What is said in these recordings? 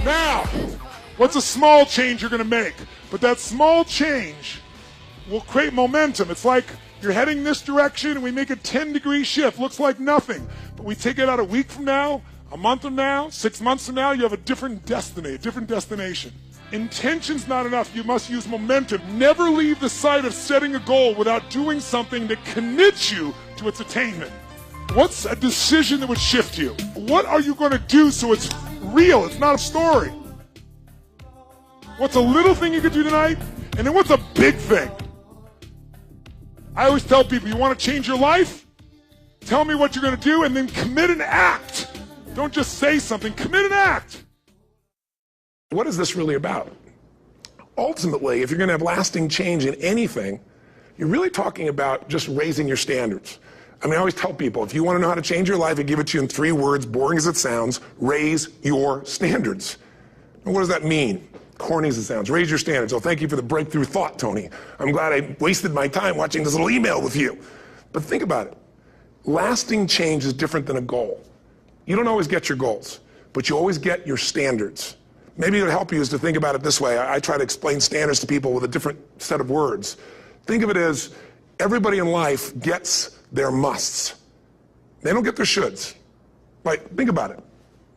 Now, what's a small change you're going to make? But that small change will create momentum. It's like you're heading this direction and we make a 10-degree shift. Looks like nothing. But we take it out a week from now, a month from now, 6 months from now, you have a different destiny, a different destination. Intention's not enough. You must use momentum. Never leave the sight of setting a goal without doing something that commits you to its attainment. What's a decision that would shift you? What are you going to do so it's real? It's not a story. What's a little thing you could do tonight? And then what's a big thing? I always tell people, you want to change your life? Tell me what you're going to do and then commit and act. Don't just say something, commit and act. What is this really about? Ultimately, if you're going to have lasting change in anything, you're really talking about just raising your standards. I mean, I always tell people, if you want to know how to change your life, I give it to you in 3 words, boring as it sounds: raise your standards. And what does that mean? Corny as it sounds. Raise your standards. Oh, thank you for the breakthrough thought, Tony. I'm glad I wasted my time watching this little email with you. But think about it. Lasting change is different than a goal. You don't always get your goals, but you always get your standards. Maybe it would help you is to think about it this way. I try to explain standards to people with a different set of words. Think of it as everybody in life gets their musts. They don't get their shoulds. Like, think about it.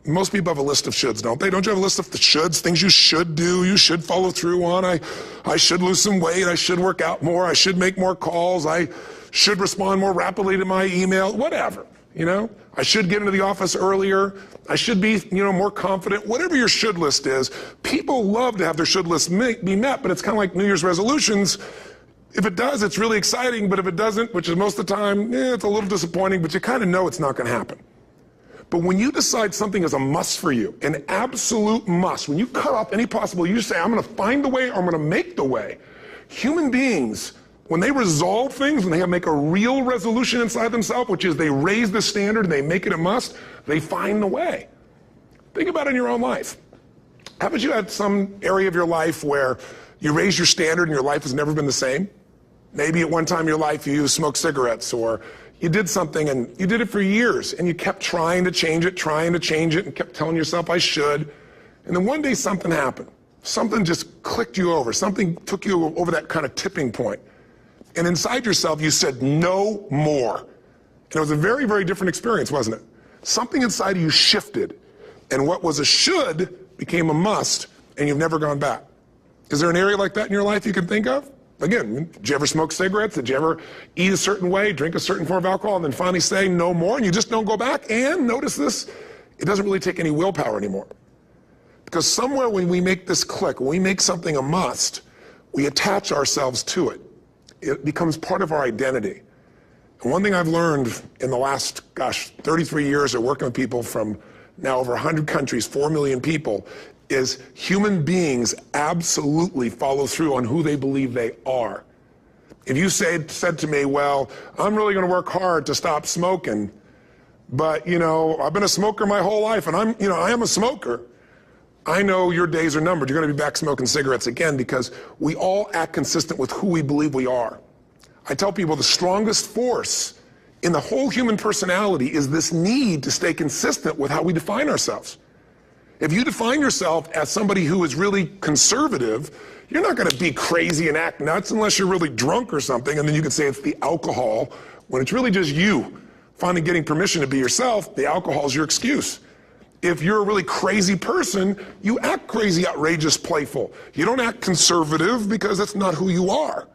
Most people have a list of shoulds, don't they? Don't you have a list of the shoulds, things you should do, you should follow through on? I should lose some weight, I should work out more, I should make more calls, I should respond more rapidly to my email, whatever, you know? I should get into the office earlier, I should be, more confident. Whatever your should list is, people love to have their should list be met, but it's kind of like New Year's resolutions. If it does, it's really exciting, but if it doesn't, which is most of the time, it's a little disappointing, but you kind of know it's not going to happen. But when you decide something is a must for you, an absolute must, when you cut off any possible, you say, I'm going to find the way or I'm going to make the way. Human beings, when they resolve things, when they make a real resolution inside themselves, which is they raise the standard and they make it a must, they find the way. Think about it in your own life. Haven't you had some area of your life where you raise your standard and your life has never been the same? Maybe at one time in your life you smoked cigarettes, or you did something and you did it for years and you kept trying to change it and kept telling yourself I should. And then one day something happened. Something just clicked you over. Something took you over that kind of tipping point. And inside yourself you said no more. And it was a very, very different experience, wasn't it? Something inside of you shifted and what was a should became a must, and you've never gone back. Is there an area like that in your life you can think of? Again, did you ever smoke cigarettes? Did you ever eat a certain way, drink a certain form of alcohol, and then finally say no more, and you just don't go back? And notice this, it doesn't really take any willpower anymore. Because somewhere when we make this click, when we make something a must, we attach ourselves to it. It becomes part of our identity. And one thing I've learned in the last, 33 years of working with people from now over 100 countries, 4 million people, is human beings absolutely follow through on who they believe they are. If you said to me, well, I'm really going to work hard to stop smoking, but I've been a smoker my whole life and I am a smoker, I know your days are numbered. You're going to be back smoking cigarettes again, because we all act consistent with who we believe we are. I tell people the strongest force in the whole human personality is this need to stay consistent with how we define ourselves. If you define yourself as somebody who is really conservative, you're not going to be crazy and act nuts unless you're really drunk or something, and then you can say it's the alcohol, when it's really just you finally getting permission to be yourself. The alcohol is your excuse. If you're a really crazy person, you act crazy, outrageous, playful. You don't act conservative because that's not who you are.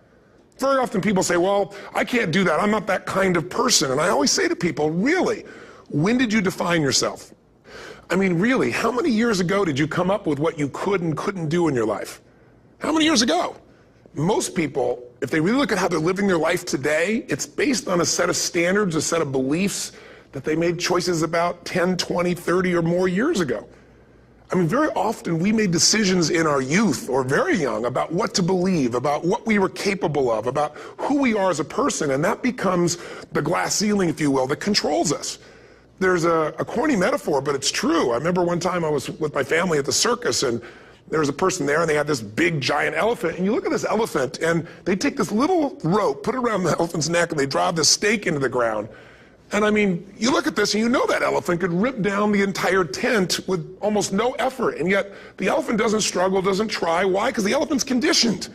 Very often people say, well, I can't do that. I'm not that kind of person. And I always say to people, really, when did you define yourself? I mean, really, how many years ago did you come up with what you could and couldn't do in your life? How many years ago? Most people, if they really look at how they're living their life today, it's based on a set of standards, a set of beliefs that they made choices about 10, 20, 30 or more years ago. I mean, very often we made decisions in our youth or very young about what to believe, about what we were capable of, about who we are as a person, and that becomes the glass ceiling, if you will, that controls us. There's a corny metaphor, but it's true. I remember one time I was with my family at the circus, and there was a person there, and they had this big, giant elephant. And you look at this elephant, and they take this little rope, put it around the elephant's neck, and they drive this stake into the ground. And I mean, you look at this and you know that elephant could rip down the entire tent with almost no effort. And yet the elephant doesn't struggle, doesn't try. Why? Because the elephant's conditioned.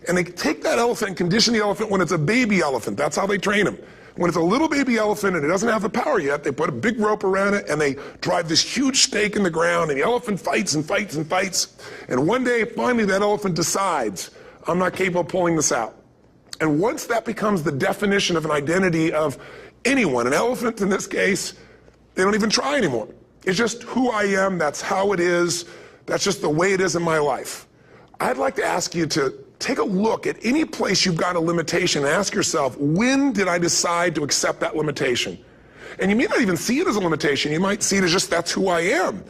And they take that elephant and condition the elephant when it's a baby elephant. That's how they train them. When it's a little baby elephant and it doesn't have the power yet, they put a big rope around it and they drive this huge stake in the ground, and the elephant fights and fights and fights. And one day, finally, that elephant decides, I'm not capable of pulling this out. And once that becomes the definition of an identity of anyone, an elephant in this case, they don't even try anymore. It's just who I am, that's how it is, that's just the way it is in my life. I'd like to ask you to take a look at any place you've got a limitation and ask yourself, when did I decide to accept that limitation? And you may not even see it as a limitation. You might see it as just that's who I am.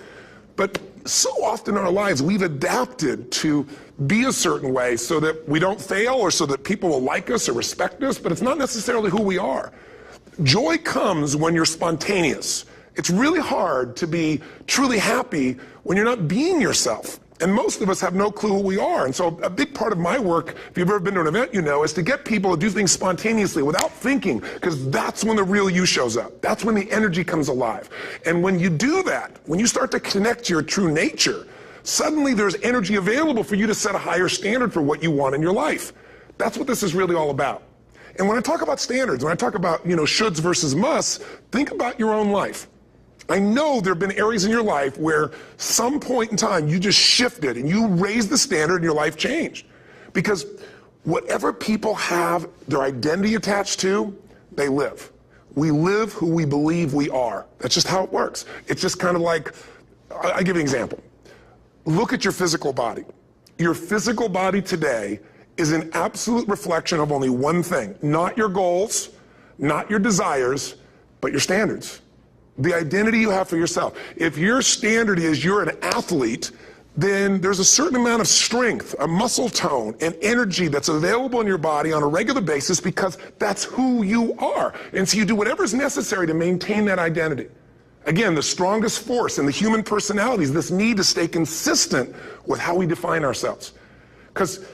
But so often in our lives, we've adapted to be a certain way so that we don't fail or so that people will like us or respect us, but it's not necessarily who we are. Joy comes when you're spontaneous. It's really hard to be truly happy when you're not being yourself. And most of us have no clue who we are. And so a big part of my work, if you've ever been to an event, you know, is to get people to do things spontaneously without thinking, because that's when the real you shows up. That's when the energy comes alive. And when you do that, when you start to connect to your true nature, suddenly there's energy available for you to set a higher standard for what you want in your life. That's what this is really all about. And when I talk about standards, when I talk about, shoulds versus musts, think about your own life. I know there have been areas in your life where some point in time you just shifted and you raised the standard and your life changed. Because whatever people have their identity attached to, they live. We live who we believe we are. That's just how it works. It's just kind of like, I'll give you an example. Look at your physical body. Your physical body today is an absolute reflection of only one thing. Not your goals, not your desires, but your standards. The identity you have for yourself. If your standard is you're an athlete, then there's a certain amount of strength, a muscle tone, and energy that's available in your body on a regular basis because that's who you are. And so you do whatever's necessary to maintain that identity. Again, the strongest force in the human personality is this need to stay consistent with how we define ourselves. Because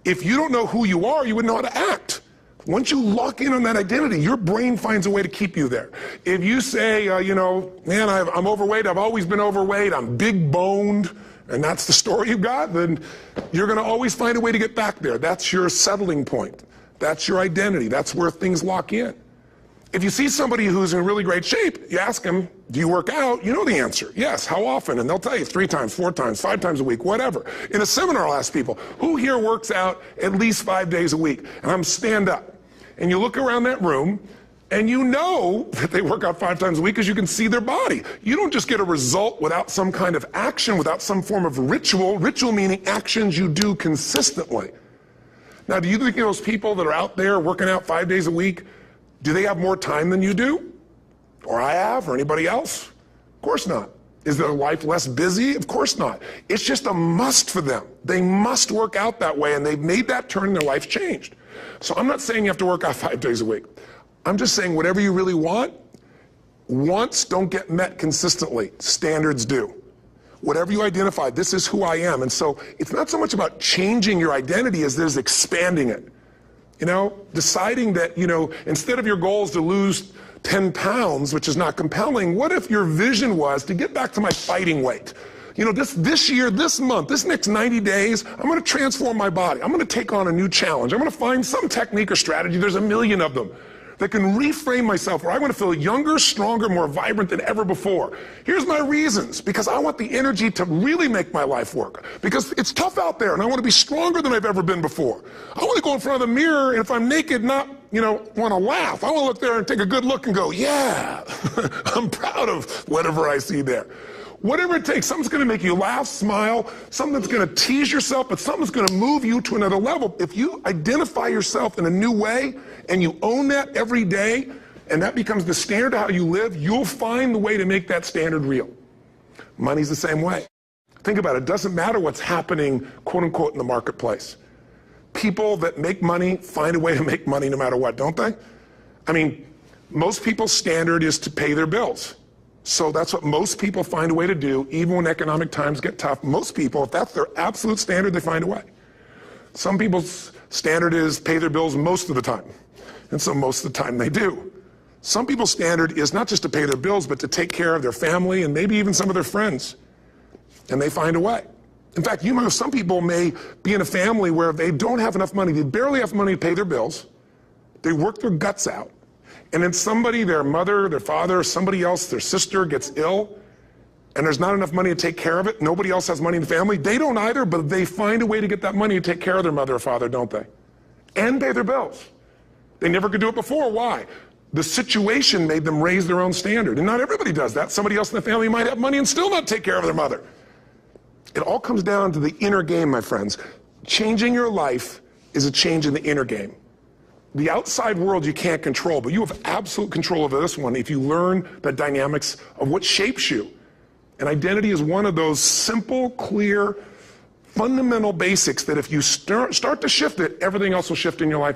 if you don't know who you are, you wouldn't know how to act. Once you lock in on that identity, your brain finds a way to keep you there. If you say, man, I'm overweight, I've always been overweight, I'm big boned, and that's the story you've got, then you're going to always find a way to get back there. That's your settling point. That's your identity. That's where things lock in. If you see somebody who's in really great shape, you ask them, do you work out? You know the answer. Yes. How often? And they'll tell you 3 times, 4 times, 5 times a week, whatever. In a seminar, I'll ask people, who here works out at least 5 days a week? And I'm stand up. And you look around that room, and you know that they work out 5 times a week because you can see their body. You don't just get a result without some kind of action, without some form of ritual. Ritual meaning actions you do consistently. Now, do you think those people that are out there working out 5 days a week, do they have more time than you do? Or I have, or anybody else? Of course not. Is their life less busy? Of course not. It's just a must for them. They must work out that way, and they've made that turn and their life's changed. So I'm not saying you have to work out 5 days a week. I'm just saying whatever you really want, wants don't get met consistently. Standards do. Whatever you identify, this is who I am. And so it's not so much about changing your identity as it is expanding it. Deciding that, instead of your goals to lose 10 pounds, which is not compelling, what if your vision was to get back to my fighting weight? This year, this month, this next 90 days, I'm going to transform my body. I'm going to take on a new challenge. I'm going to find some technique or strategy, there's a million of them, that can reframe myself where I want to feel younger, stronger, more vibrant than ever before. Here's my reasons. Because I want the energy to really make my life work. Because it's tough out there, and I want to be stronger than I've ever been before. I want to go in front of the mirror, and if I'm naked, not, want to laugh. I want to look there and take a good look and go, yeah, I'm proud of whatever I see there. Whatever it takes, something's going to make you laugh, smile, something's going to tease yourself, but something's going to move you to another level. If you identify yourself in a new way and you own that every day, and that becomes the standard of how you live, you'll find the way to make that standard real. Money's the same way. Think about it. It doesn't matter what's happening, quote unquote, in the marketplace. People that make money find a way to make money no matter what, don't they? I mean, most people's standard is to pay their bills. So that's what most people find a way to do, even when economic times get tough. Most people, if that's their absolute standard, they find a way. Some people's standard is pay their bills most of the time. And so most of the time they do. Some people's standard is not just to pay their bills, but to take care of their family and maybe even some of their friends. And they find a way. In fact, you know, some people may be in a family where they don't have enough money. They barely have money to pay their bills. They work their guts out. And then somebody, their mother, their father, somebody else, their sister gets ill, and there's not enough money to take care of it. Nobody else has money in the family. They don't either, but they find a way to get that money to take care of their mother or father, don't they? And pay their bills. They never could do it before. Why? The situation made them raise their own standard. And not everybody does that. Somebody else in the family might have money and still not take care of their mother. It all comes down to the inner game, my friends. Changing your life is a change in the inner game. The outside world you can't control, but you have absolute control over this one if you learn the dynamics of what shapes you. And identity is one of those simple, clear, fundamental basics that if you start to shift it, everything else will shift in your life.